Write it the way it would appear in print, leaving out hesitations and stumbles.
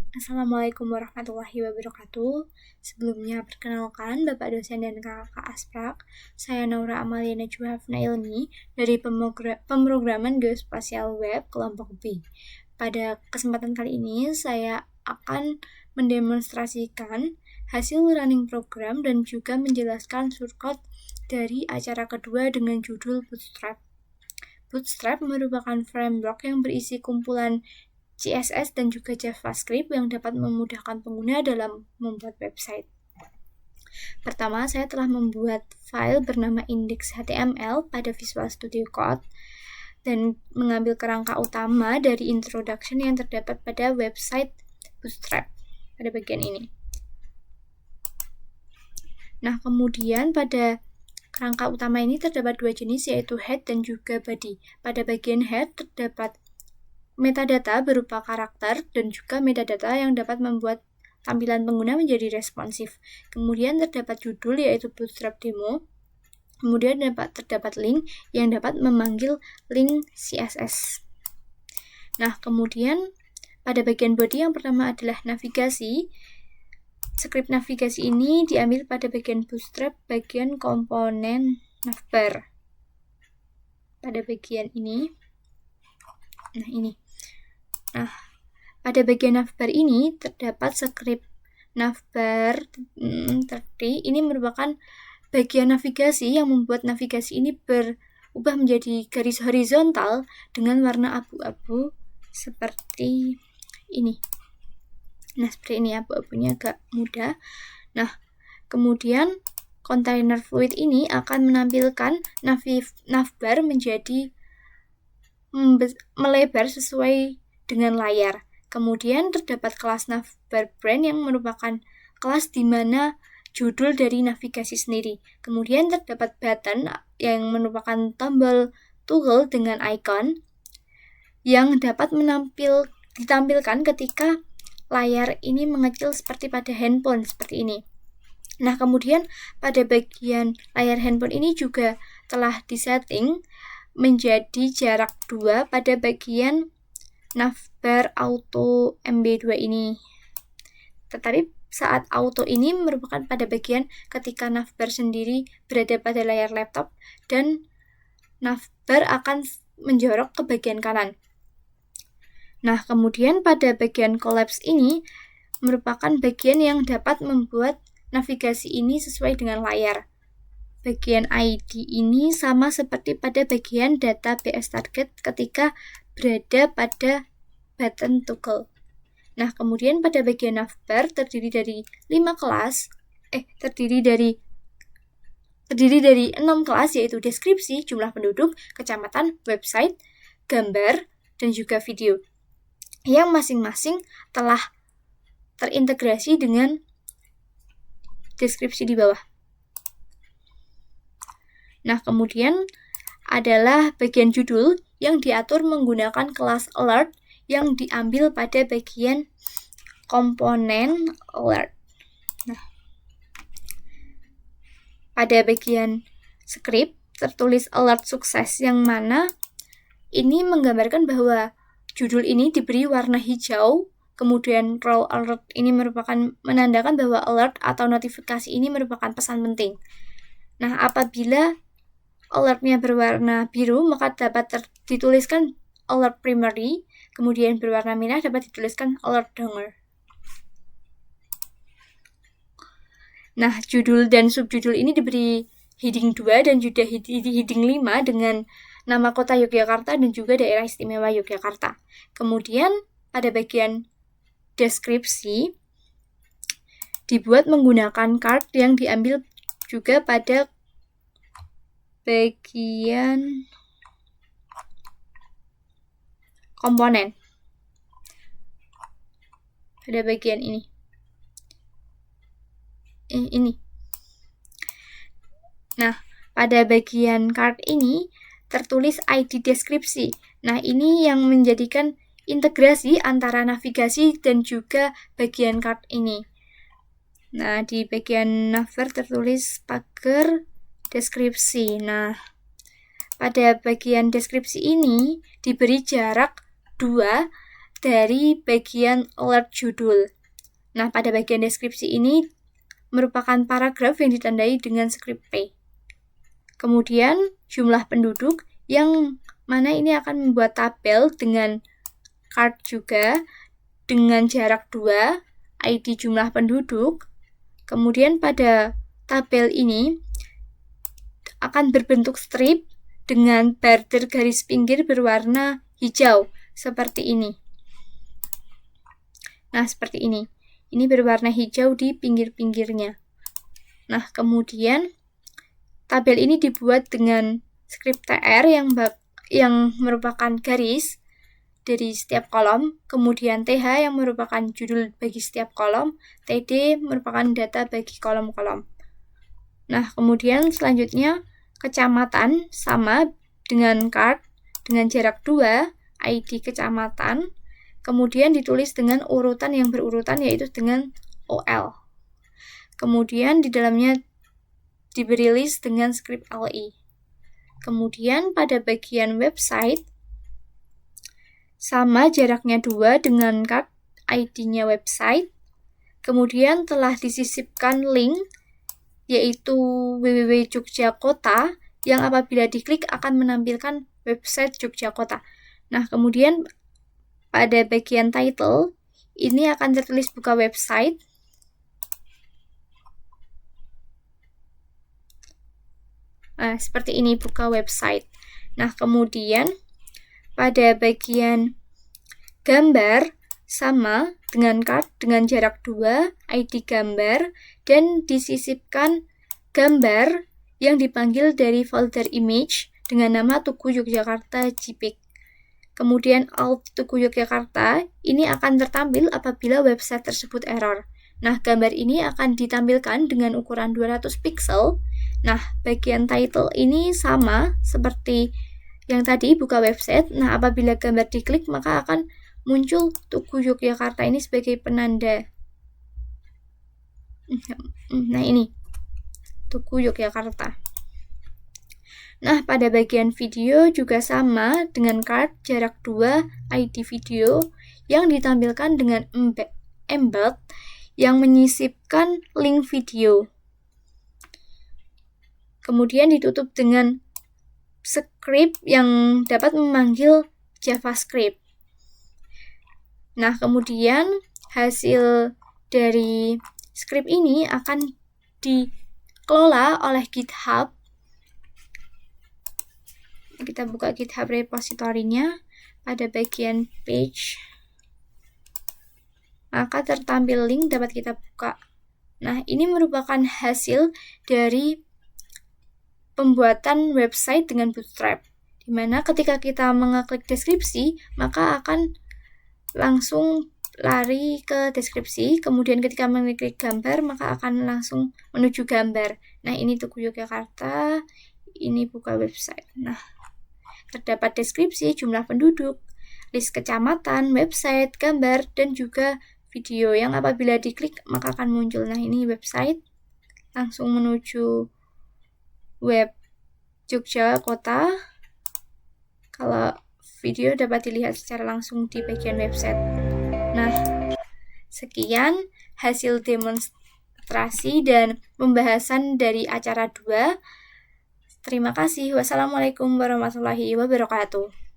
Assalamualaikum warahmatullahi wabarakatuh. Sebelumnya perkenalkan Bapak dosen dan Kakak Asprak. Saya Naura Amalia Najwa Hafna Ilmi dari Pemrograman Geospasial Web kelompok B. Pada kesempatan kali ini saya akan mendemonstrasikan hasil running program dan juga menjelaskan shortcut dari acara kedua dengan judul Bootstrap. Bootstrap merupakan framework yang berisi kumpulan CSS dan juga JavaScript yang dapat memudahkan pengguna dalam membuat website. Pertama, saya telah membuat file bernama index.html pada Visual Studio Code dan mengambil kerangka utama dari introduction yang terdapat pada website Bootstrap pada bagian ini. Nah, kemudian pada kerangka utama ini terdapat dua jenis, yaitu head dan juga body. Pada bagian head terdapat metadata berupa karakter dan juga metadata yang dapat membuat tampilan pengguna menjadi responsif. Kemudian terdapat judul yaitu Bootstrap Demo. Kemudian terdapat link yang dapat memanggil link CSS. Nah, kemudian pada bagian body yang pertama adalah navigasi. Skrip navigasi ini diambil pada bagian Bootstrap bagian komponen navbar. Pada bagian ini. Nah, pada bagian navbar ini terdapat skrip navbar 30. Ini merupakan bagian navigasi yang membuat navigasi ini berubah menjadi garis horizontal dengan warna abu-abu seperti ini. Nah, seperti ini, abu-abunya agak muda. Nah, kemudian container fluid ini akan menampilkan navbar menjadi melebar sesuai dengan layar. Kemudian terdapat kelas navbar brand yang merupakan kelas di mana judul dari navigasi sendiri. Kemudian terdapat button yang merupakan tombol toggle dengan icon yang dapat ditampilkan ketika layar ini mengecil seperti pada handphone seperti ini. Nah, kemudian pada bagian layar handphone ini juga telah disetting menjadi jarak 2 pada bagian navbar auto MB2 ini. Tetapi saat auto ini merupakan pada bagian ketika navbar sendiri berada pada layar laptop dan navbar akan menjorok ke bagian kanan. Nah, kemudian pada bagian collapse ini merupakan bagian yang dapat membuat navigasi ini sesuai dengan layar. Bagian ID ini sama seperti pada bagian data BS target ketika berada pada button toggle. Nah, kemudian pada bagian navbar terdiri dari 6 kelas, yaitu deskripsi, jumlah penduduk, kecamatan, website, gambar, dan juga video, yang masing-masing telah terintegrasi dengan deskripsi di bawah. Nah, kemudian adalah bagian judul yang diatur menggunakan kelas alert yang diambil pada bagian komponen alert. Nah, pada bagian script tertulis alert sukses, yang mana ini menggambarkan bahwa judul ini diberi warna hijau. Kemudian role alert ini merupakan menandakan bahwa alert atau notifikasi ini merupakan pesan penting. Nah, apabila alertnya berwarna biru, maka dapat dituliskan alert primary, kemudian berwarna merah dapat dituliskan alert donger. Nah, judul dan subjudul ini diberi heading 2 dan juga heading 5 dengan nama kota Yogyakarta dan juga daerah istimewa Yogyakarta. Kemudian pada bagian deskripsi dibuat menggunakan card yang diambil juga pada bagian komponen. Pada bagian ini. Nah, pada bagian card ini tertulis ID deskripsi. Nah, ini yang menjadikan integrasi antara navigasi dan juga bagian card ini. Nah, di bagian navbar tertulis pagar deskripsi. Nah, pada bagian deskripsi ini diberi jarak 2 dari bagian alert judul. Nah, pada bagian deskripsi ini merupakan paragraf yang ditandai dengan script P. Kemudian jumlah penduduk yang mana ini akan membuat tabel dengan card juga dengan jarak 2, ID jumlah penduduk. Kemudian pada tabel ini akan berbentuk strip dengan border garis pinggir berwarna hijau seperti ini. Nah, seperti ini. Ini berwarna hijau di pinggir-pinggirnya. Nah, kemudian tabel ini dibuat dengan script TR yang merupakan garis dari setiap kolom, kemudian TH yang merupakan judul bagi setiap kolom, TD merupakan data bagi kolom-kolom. Nah, kemudian selanjutnya kecamatan sama dengan card dengan jarak 2, ID kecamatan, kemudian ditulis dengan urutan yang berurutan yaitu dengan OL. Kemudian di dalamnya diberi list dengan script LI. Kemudian pada bagian website sama jaraknya 2 dengan card ID-nya website. Kemudian telah disisipkan link yaitu www.jogjakota yang apabila diklik akan menampilkan website Jogjakota. Nah, kemudian pada bagian title ini akan tertulis buka website. Nah, seperti ini buka website. Nah, kemudian pada bagian gambar sama dengan card dengan jarak 2, ID gambar, dan disisipkan gambar yang dipanggil dari folder image dengan nama Tugu Yogyakarta JPEG. Kemudian alt Tugu Yogyakarta ini akan tertampil apabila website tersebut error. Nah, gambar ini akan ditampilkan dengan ukuran 200 pixel. Nah, bagian title ini sama seperti yang tadi buka website. Nah, apabila gambar diklik maka akan muncul Tugu Yogyakarta ini sebagai penanda. Nah, ini Tugu Yogyakarta. Nah, pada bagian video juga sama dengan card jarak 2 ID video yang ditampilkan dengan embed yang menyisipkan link video. Kemudian ditutup dengan script yang dapat memanggil JavaScript. Nah, kemudian hasil dari script ini akan dikelola oleh GitHub. Kita buka GitHub repositorinya pada bagian page. Maka tertampil link dapat kita buka. Nah, ini merupakan hasil dari pembuatan website dengan Bootstrap. Di mana ketika kita mengeklik deskripsi, maka akan langsung lari ke deskripsi. Kemudian ketika mengeklik gambar, maka akan langsung menuju gambar. Nah, ini Tugu Yogyakarta. Ini buka website. Nah, terdapat deskripsi, jumlah penduduk, list kecamatan, website, gambar, dan juga video yang apabila diklik maka akan muncul. Nah, ini website langsung menuju web Jogjakota. Kalau video dapat dilihat secara langsung di bagian website. Nah, sekian hasil demonstrasi dan pembahasan dari acara 2. Terima kasih. Wassalamualaikum warahmatullahi wabarakatuh.